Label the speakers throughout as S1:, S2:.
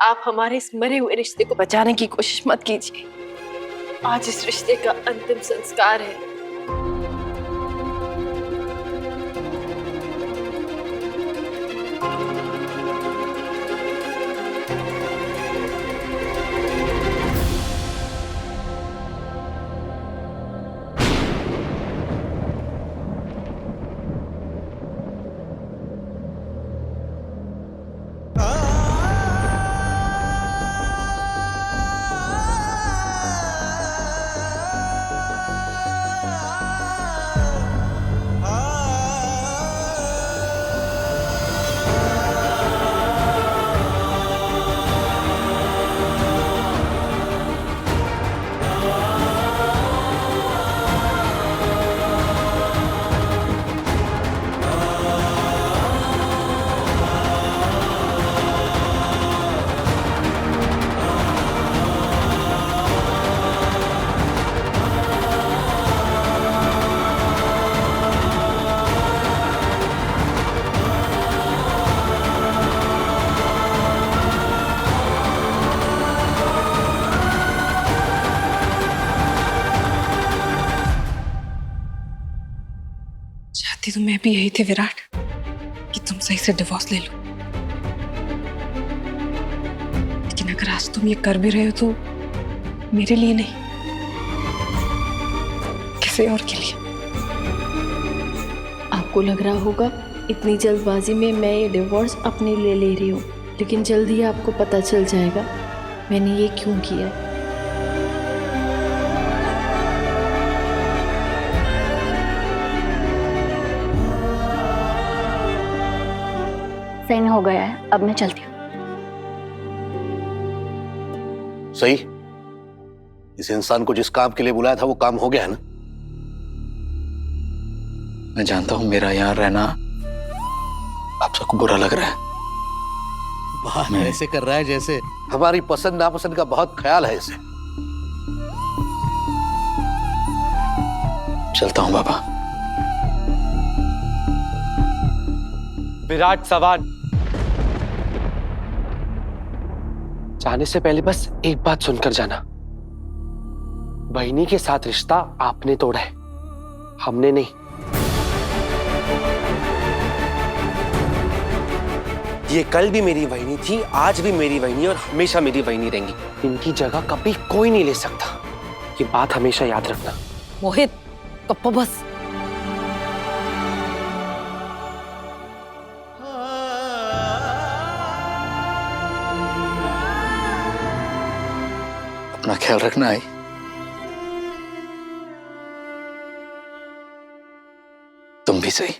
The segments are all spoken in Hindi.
S1: आप हमारे इस मरे हुए रिश्ते को बचाने की कोशिश मत कीजिए। आज इस रिश्ते का अंतिम संस्कार है। चाहती तो मैं भी यही थी विराट, कि तुम सही से डिवोर्स ले लो। लेकिन अगर आज तुम ये कर भी रहे हो तो मेरे लिए नहीं, किसी और के लिए। आपको लग रहा होगा इतनी जल्दबाजी में मैं ये डिवोर्स अपने लिए ले रही हूँ, लेकिन जल्द ही आपको पता चल जाएगा मैंने ये क्यों किया।
S2: साइन हो गया है, अब मैं चलती हूँ।
S3: सही, इस इंसान को जिस काम के लिए बुलाया था वो काम हो गया है ना?
S4: मैं जानता हूं मेरा यहाँ रहना आप सबको बुरा लग रहा है।
S3: बात ऐसे कर रहा है जैसे हमारी पसंद नापसंद का बहुत ख्याल है इसे।
S4: चलता हूं बाबा।
S5: विराट सवान, जाने से पहले बस एक बात सुनकर जाना। बहिनी के साथ रिश्ता आपने तोड़ा है, हमने नहीं। ये कल भी मेरी बहिनी थी, आज भी मेरी बहिनी और हमेशा मेरी बहिनी रहेंगी। इनकी जगह कभी कोई नहीं ले सकता, ये बात हमेशा याद रखना।
S1: मोहित, कप्पा बस।
S4: अपना ख्याल रखना है। तुम भी सही।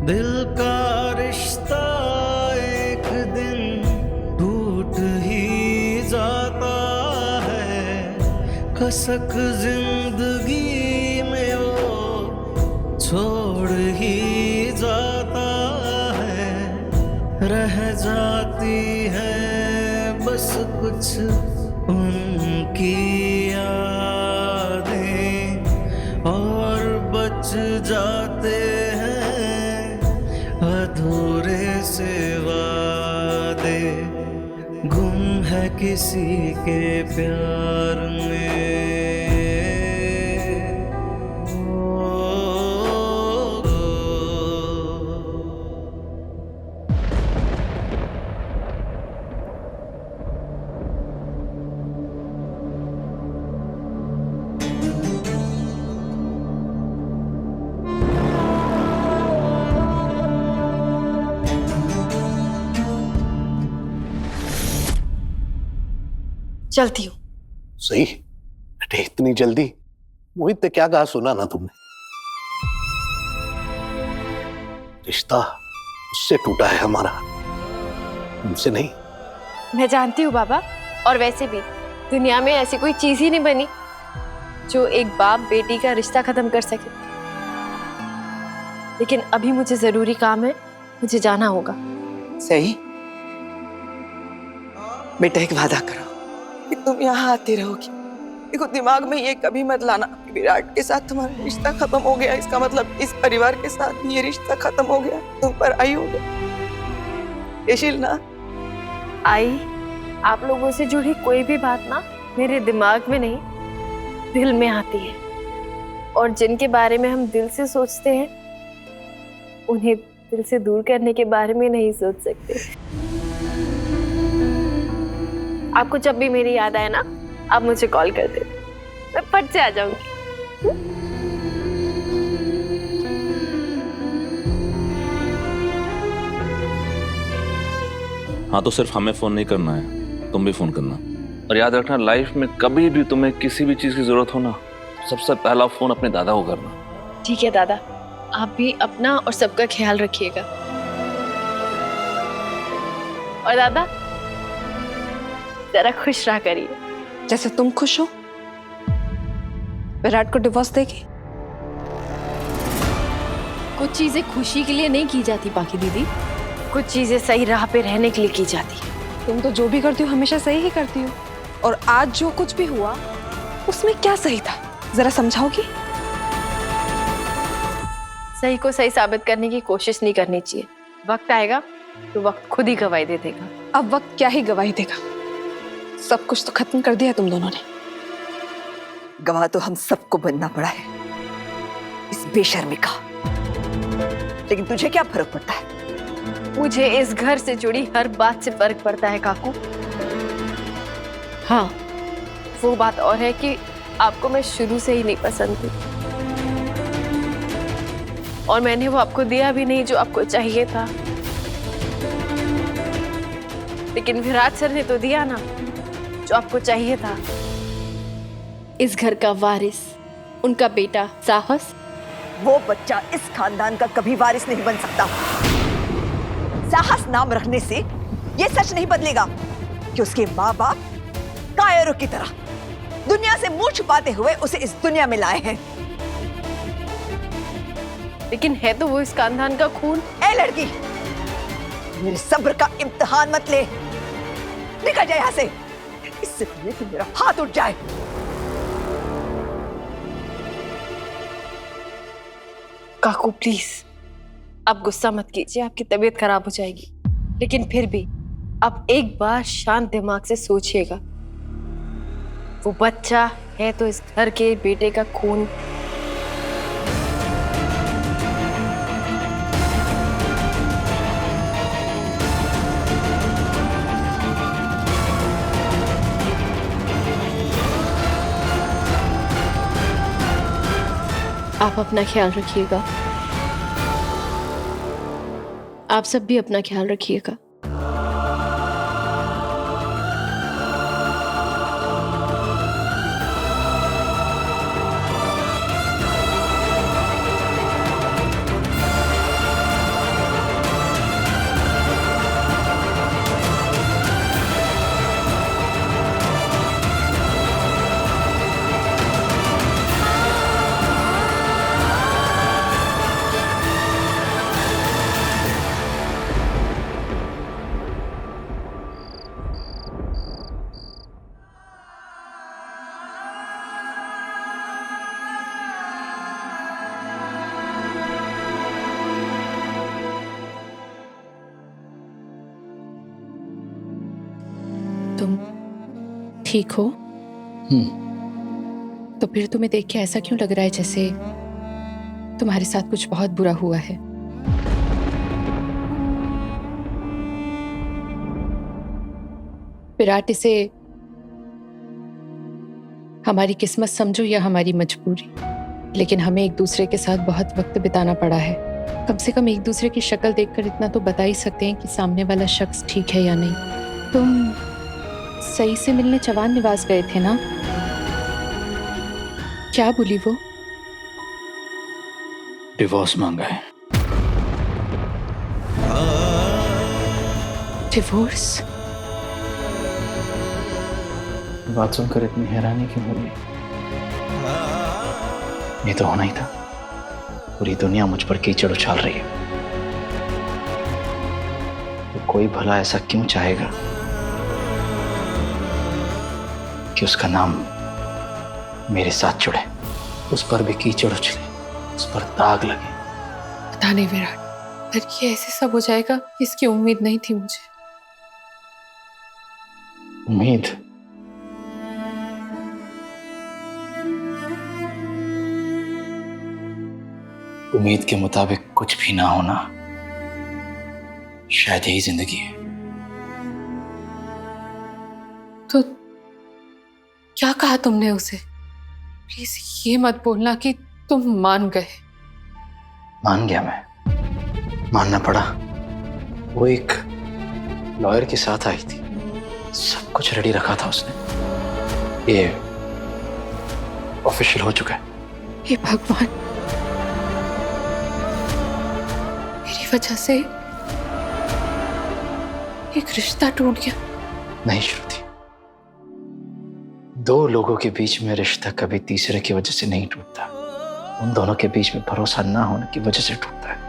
S6: दिल का रिश्ता एक दिन टूट ही जाता है, कसक जिंदगी में वो छोड़ ही जाता है। रह जाती है बस कुछ उनकी यादें, और बच जाते हैं अधूरे से वादे। गुम है किसी के प्यार में।
S1: चलती हूँ।
S3: सही बेटे, इतनी जल्दी? मोहित ने क्या कहा सुना ना तुमने? रिश्ता उससे टूटा है हमारा, उनसे नहीं।
S1: मैं जानती हूँ बाबा, और वैसे भी दुनिया में ऐसी कोई चीज ही नहीं बनी जो एक बाप बेटी का रिश्ता खत्म कर सके। लेकिन अभी मुझे जरूरी काम है, मुझे जाना होगा।
S7: सही बेटा, एक वादा करो कि तुम यहाँ आती रहोगी। देखो, दिमाग में ये कभी मत लाना कि विराट के साथ तुम्हारा रिश्ता खत्म हो गया, इसका मतलब इस परिवार के साथ ये रिश्ता खत्म हो गया, तुम पर आई हो गया। येशील ना?
S1: आई, आप लोगों से जुड़ी कोई भी बात ना मेरे दिमाग में नहीं, दिल में आती है। और जिनके बारे में हम दिल से सोचते हैं, उन्हें दिल से दूर करने के बारे में नहीं सोच सकते। आपको जब भी मेरी याद आए ना, आप मुझे कॉल कर दे, मैं फट से आ जाऊंगी।
S8: हाँ, तो सिर्फ हमें फोन नहीं करना है, तुम भी फोन करना। और याद रखना, लाइफ में कभी भी तुम्हें किसी भी चीज की जरूरत हो ना, सबसे पहला फोन अपने दादा को करना।
S1: ठीक है दादा, आप भी अपना और सबका ख्याल रखिएगा। और दादा, जरा खुश रहा करिए।
S9: जैसे तुम खुश हो विराट को डिवोर्स देगी।
S1: कुछ चीजें खुशी के लिए नहीं की जाती बाकी दीदी, कुछ चीजें सही राह पे रहने के लिए की जाती है।
S9: तुम तो जो भी करती हो हमेशा सही ही करती हो, और आज जो कुछ भी हुआ उसमें क्या सही था, जरा समझाओगी?
S1: सही को सही साबित करने की कोशिश नहीं करनी चाहिए। वक्त आएगा तो वक्त खुद ही गवाही दे देगा।
S9: अब वक्त क्या ही गवाही देगा, सब कुछ तो खत्म कर दिया तुम दोनों ने।
S7: गवाह तो हम सबको बनना पड़ा है इस बेशर्मी का, लेकिन तुझे क्या फर्क पड़ता है?
S1: मुझे इस घर से जुड़ी हर बात से फर्क पड़ता है काकू। हाँ, वो बात और है कि आपको मैं शुरू से ही नहीं पसंद थी, और मैंने वो आपको दिया भी नहीं जो आपको चाहिए था। लेकिन विराट सर ने तो दिया ना जो आपको चाहिए था। इस घर का वारिस, उनका बेटा साहस।
S7: वो बच्चा इस खानदान का कभी वारिस नहीं बन सकता। साहस नाम रखने से ये सच नहीं बदलेगा कि उसके माँ बाप कायरों की तरह दुनिया से मुंह छुपाते हुए उसे इस दुनिया में लाए हैं।
S1: लेकिन है तो वो इस खानदान का खून।
S7: ए लड़की, मेरे सब्र का इम्तिहान मत ले, निकल जाए यहाँ से, इससे पहले कि मेरा हाथ उठ जाए।
S1: काकू प्लीज, आप गुस्सा मत कीजिए, आपकी तबीयत खराब हो जाएगी। लेकिन फिर भी आप एक बार शांत दिमाग से सोचिएगा, वो बच्चा है तो इस घर के बेटे का खून। आप अपना ख्याल रखिएगा, आप सब भी अपना ख्याल रखिएगा। तुम ठीक हो? तो फिर तुम्हें देख के ऐसा क्यों लग रहा है जैसे तुम्हारे साथ कुछ बहुत बुरा हुआ है? विराट, इसे हमारी किस्मत समझो या हमारी मजबूरी, लेकिन हमें एक दूसरे के साथ बहुत वक्त बिताना पड़ा है। कम से कम एक दूसरे की शक्ल देखकर इतना तो बता ही सकते हैं कि सामने वाला शख्स ठीक है या नहीं। तुम सही से मिलने चवान निवास गए थे ना? क्या बोली वो?
S4: डिवोर्स मांगा है।
S1: डिवोर्स?
S4: बात सुनकर इतनी हैरानी क्यों हो रही? ये तो होना ही था। पूरी दुनिया मुझ पर कीचड़ उछाल रही है, तो कोई भला ऐसा क्यों चाहेगा कि उसका नाम मेरे साथ जुड़े, उस पर भी कीचड़ उछले, उस पर दाग लगे?
S9: पता नहीं विराट,
S1: पर ये ऐसे सब हो जाएगा, इसकी उम्मीद नहीं थी मुझे।
S4: उम्मीद? उम्मीद के मुताबिक कुछ भी ना होना शायद यही जिंदगी है।
S1: तो क्या कहा तुमने उसे? प्लीज ये मत बोलना कि तुम मान गए।
S4: मान गया मैं, मानना पड़ा। वो एक लॉयर के साथ आई थी, सब कुछ रेडी रखा था उसने। ये ऑफिशियल हो चुका है।
S1: हे भगवान, मेरी वजह से एक रिश्ता टूट गया।
S4: नहीं श्रुति, दो लोगों के बीच में रिश्ता कभी तीसरे की वजह से नहीं टूटता, उन दोनों के बीच में भरोसा ना होने की वजह से टूटता है।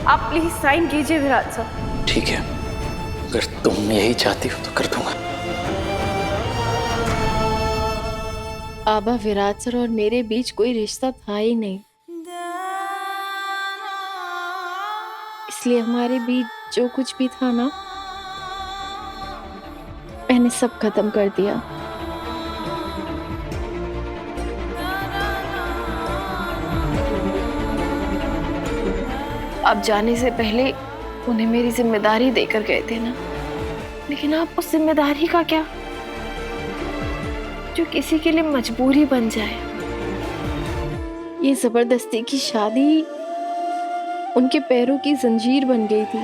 S9: आप प्लीज साइन कीजिए विराट साहब।
S4: ठीक है, अगर तुम यही चाहती हो तो कर दूंगा।
S2: आबा, विराट सर और मेरे बीच कोई रिश्ता था ही नहीं, इसलिए हमारे बीच जो कुछ भी था ना, मैंने सब खत्म कर दिया। आप जाने से पहले उन्हें मेरी जिम्मेदारी देकर गए थे ना, लेकिन आप उस जिम्मेदारी का क्या जो किसी के लिए मजबूरी बन जाए। ये जबरदस्ती की शादी उनके पैरों की जंजीर बन गई थी,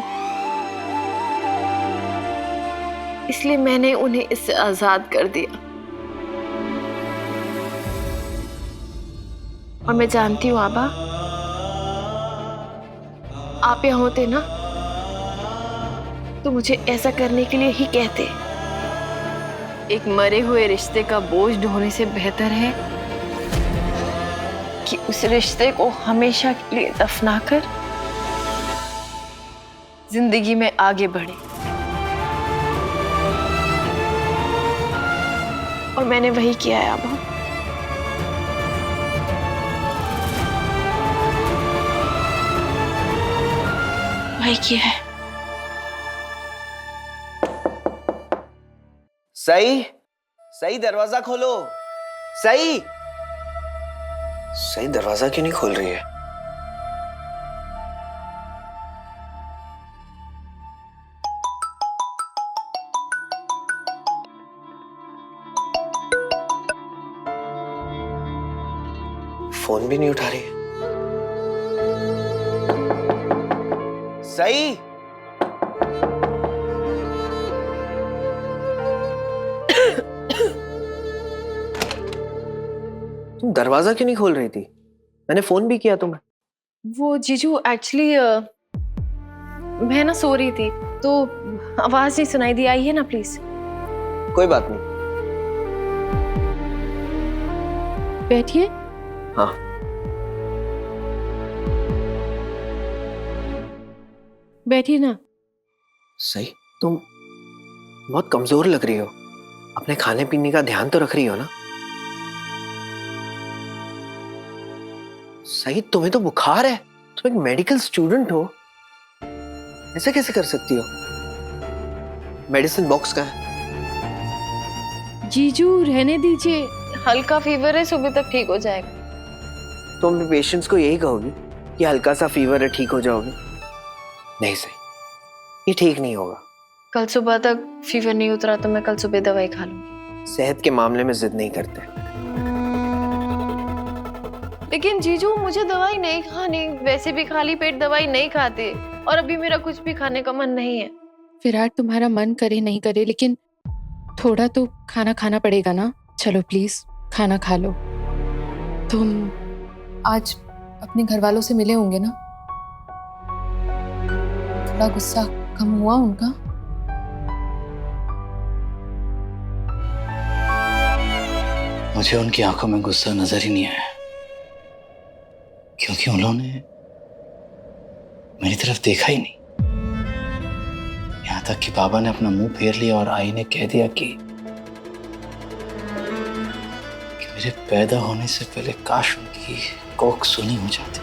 S2: इसलिए मैंने उन्हें इससे आजाद कर दिया। और मैं जानती हूँ आबा, आप यहाँ होते ना तो मुझे ऐसा करने के लिए ही कहते। एक मरे हुए रिश्ते का बोझ ढोने से बेहतर है कि उस रिश्ते को हमेशा के लिए दफनाकर जिंदगी में आगे बढ़े। और मैंने वही किया है आबा। वही किया है।
S5: सही सही, दरवाजा खोलो। सही सही, दरवाजा क्यों नहीं खोल रही है? फोन भी नहीं उठा रही है। सही, तुम दरवाजा क्यों नहीं खोल रही थी? मैंने फोन भी किया तुम्हें।
S9: वो जीजू एक्चुअली मैं ना सो रही थी तो आवाज नहीं सुनाई दी। आइए ना प्लीज।
S5: कोई बात नहीं।
S2: बैठिए।
S5: हाँ,
S2: बैठिए ना।
S5: सही, तुम बहुत कमजोर लग रही हो। अपने खाने पीने का ध्यान तो रख रही हो ना? सही, तुम्हें तो बुखार है। तुम एक मेडिकल स्टूडेंट हो, ऐसे कैसे कर सकती हो? मेडिसिन बॉक्स का है।
S2: जीजू रहने दीजिए।
S9: हल्का फीवर है, सुबह तक ठीक हो जाएगा।
S5: तुम अपने पेशेंट्स को यही कहोगी कि हल्का सा फीवर है, ठीक हो जाओगे? नहीं सही, ये ठीक नहीं होगा।
S9: कल सुबह तक फीवर नहीं उतरा तो मैं कल सुबह दवाई खा लूंगी।
S5: सेहत के मामले में जिद नहीं करते।
S9: लेकिन जीजू मुझे दवाई नहीं खानी, वैसे भी खाली पेट दवाई नहीं खाते और अभी मेरा कुछ भी खाने का मन नहीं है।
S1: विराट, तुम्हारा मन करे नहीं करे लेकिन थोड़ा तो खाना खाना पड़ेगा ना। चलो प्लीज खाना खा लो। तुम आज अपने घर वालों से मिले होंगे ना? थोड़ा गुस्सा कम हुआ उनका?
S4: मुझे उनकी आंखों में गुस्सा नजर ही नहीं आया, क्योंकि उन्होंने मेरी तरफ देखा ही नहीं। यहाँ यहाँ तक कि बाबा ने अपना मुंह फेर लिया और आई ने कह दिया कि मेरे पैदा होने से पहले काश उनकी कोख सुनी हो जाती।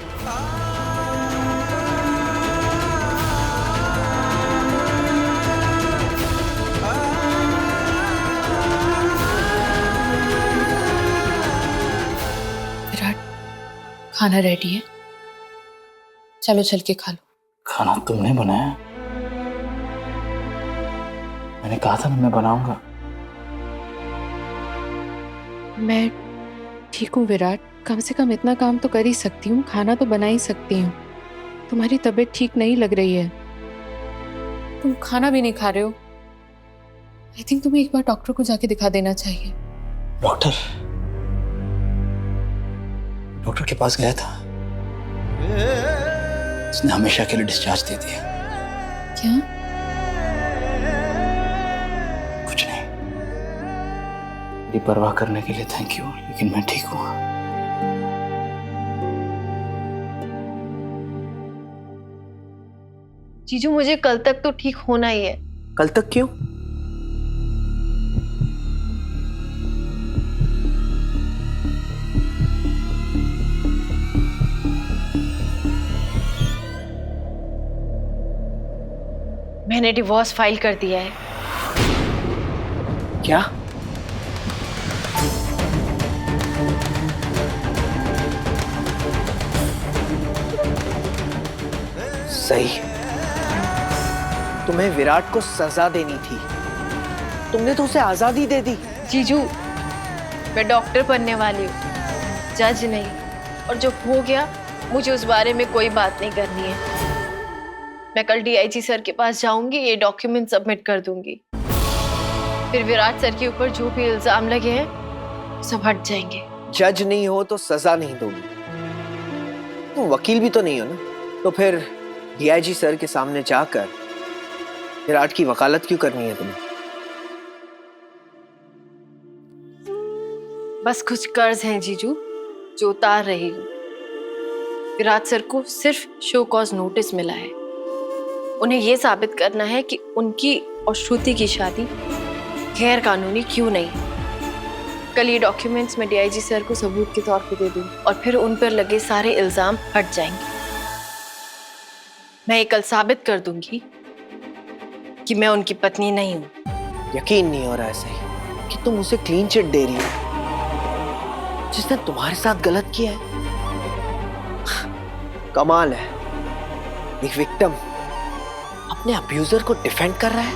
S1: विराट, खाना रेडी है, चलो चल के खा लो।
S4: खाना तुमने बनाया? मैंने कहा था ना मैं बनाऊंगा।
S1: मैं ठीक हूँ विराट, कम से कम इतना काम तो कर ही सकती हूँ, खाना तो बना ही सकती हूँ। तुम्हारी तबीयत ठीक नहीं लग रही है, तुम खाना भी नहीं खा रहे हो। आई थिंक तुम्हें एक बार डॉक्टर को जाके दिखा देना चाहिए।
S4: डॉक्टर के पास गया था, उसने हमेशा के लिए डिस्चार्ज दे दिया।
S1: क्या?
S4: कुछ नहीं, मेरी परवाह करने के लिए थैंक यू, लेकिन मैं ठीक हूँ।
S9: जीजू मुझे कल तक तो ठीक होना ही है।
S5: कल तक क्यों?
S9: मैंने डिवोर्स फाइल कर दिया है।
S5: क्या? सही। तुम्हें विराट को सजा देनी थी, तुमने तो उसे आजादी दे दी।
S9: जीजू मैं डॉक्टर बनने वाली हूँ, जज नहीं। और जो हो गया मुझे उस बारे में कोई बात नहीं करनी है। मैं कल डीआईजी सर के पास जाऊंगी, ये डॉक्यूमेंट सबमिट कर दूंगी। फिर विराट सर के ऊपर जो भी इल्जाम लगे हैं सब हट जाएंगे।
S5: जज नहीं हो तो सजा नहीं दोगी, तुम वकील भी तो नहीं हो ना, तो फिर डीआईजी सर के सामने जाकर विराट की वकालत क्यों करनी है तुम्हें?
S9: बस कुछ कर्ज हैं जीजू जो उतार रही हूँ। विराट सर को सिर्फ शो कॉज नोटिस मिला है, उन्हें यह साबित करना है कि उनकी और श्रुति की शादी गैर कानूनी क्यों नहीं। कल ये डॉक्यूमेंट्स मैं डीआईजी सर को सबूत के तौर पे दे दूँ और फिर उन पर लगे सारे इल्जाम हट जाएंगे। मैं ये कल साबित कर दूंगी कि मैं उनकी पत्नी नहीं हूँ।
S5: यकीन नहीं हो रहा ऐसे ही कि तुम उसे क्लीन चिट दे रही हो जिसने तुम्हारे साथ गलत किया है। कमाल है, एक विक्टिम अपने अब्यूजर को डिफेंड कर रहा है।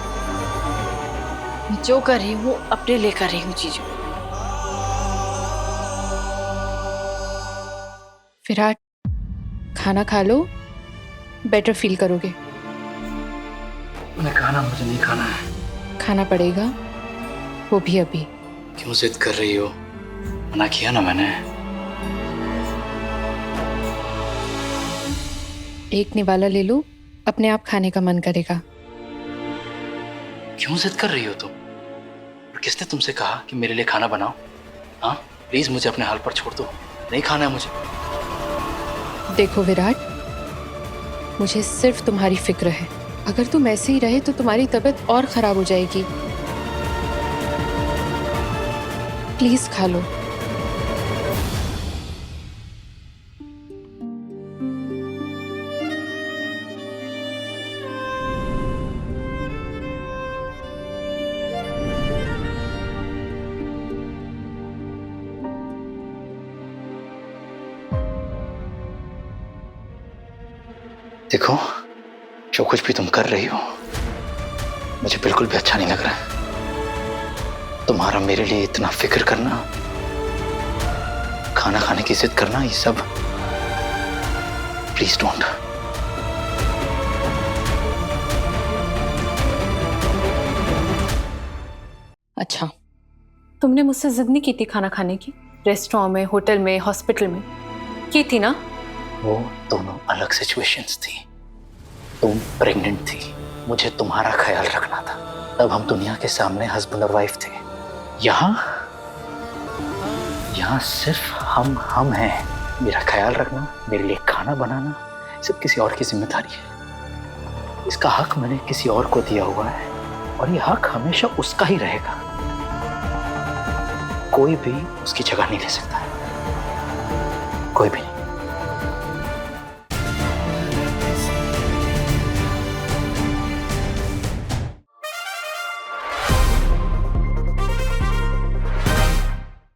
S9: मैं जो कर रही हूँ अपने लिए कर रही हूँ जीजू।
S1: विराट, खाना खा लो, बेटर फील करोगे।
S4: मैंने कहा ना मुझे नहीं खाना है।
S1: खाना पड़ेगा, वो भी अभी।
S4: क्यों जिद कर रही हो? मना किया ना मैंने।
S1: एक निवाला ले लो, अपने आप खाने का मन करेगा।
S4: क्यों जिद कर रही हो तुम? और किसने तुमसे कहा कि मेरे लिए खाना बनाओ? हाँ प्लीज मुझे अपने हाल पर छोड़ दो, नहीं खाना है मुझे।
S1: देखो विराट, मुझे सिर्फ तुम्हारी फिक्र है। अगर तुम ऐसे ही रहे तो तुम्हारी तबीयत और खराब हो जाएगी। प्लीज खा लो।
S4: देखो, जो कुछ भी तुम कर रही हो मुझे बिल्कुल भी अच्छा नहीं लग रहा है। तुम्हारा मेरे लिए इतना फिक्र करना, खाना खाने की जिद करना, ये सब प्लीज डोंट।
S1: अच्छा,
S9: तुमने मुझसे जिद नहीं की थी खाना खाने की? रेस्टोरेंट में, होटल में, हॉस्पिटल में की थी ना?
S4: वो दोनों अलग सिचुएशंस थी। तुम प्रेग्नेंट थी, मुझे तुम्हारा ख्याल रखना था। तब हम दुनिया के सामने हस्बैंड और वाइफ थे। यहाँ सिर्फ हम हैं। मेरा ख्याल रखना, मेरे लिए खाना बनाना, सब किसी और की जिम्मेदारी है। इसका हक मैंने किसी और को दिया हुआ है और ये हक हमेशा उसका ही रहेगा। कोई भी उसकी जगह नहीं ले सकता है, कोई भी नहीं।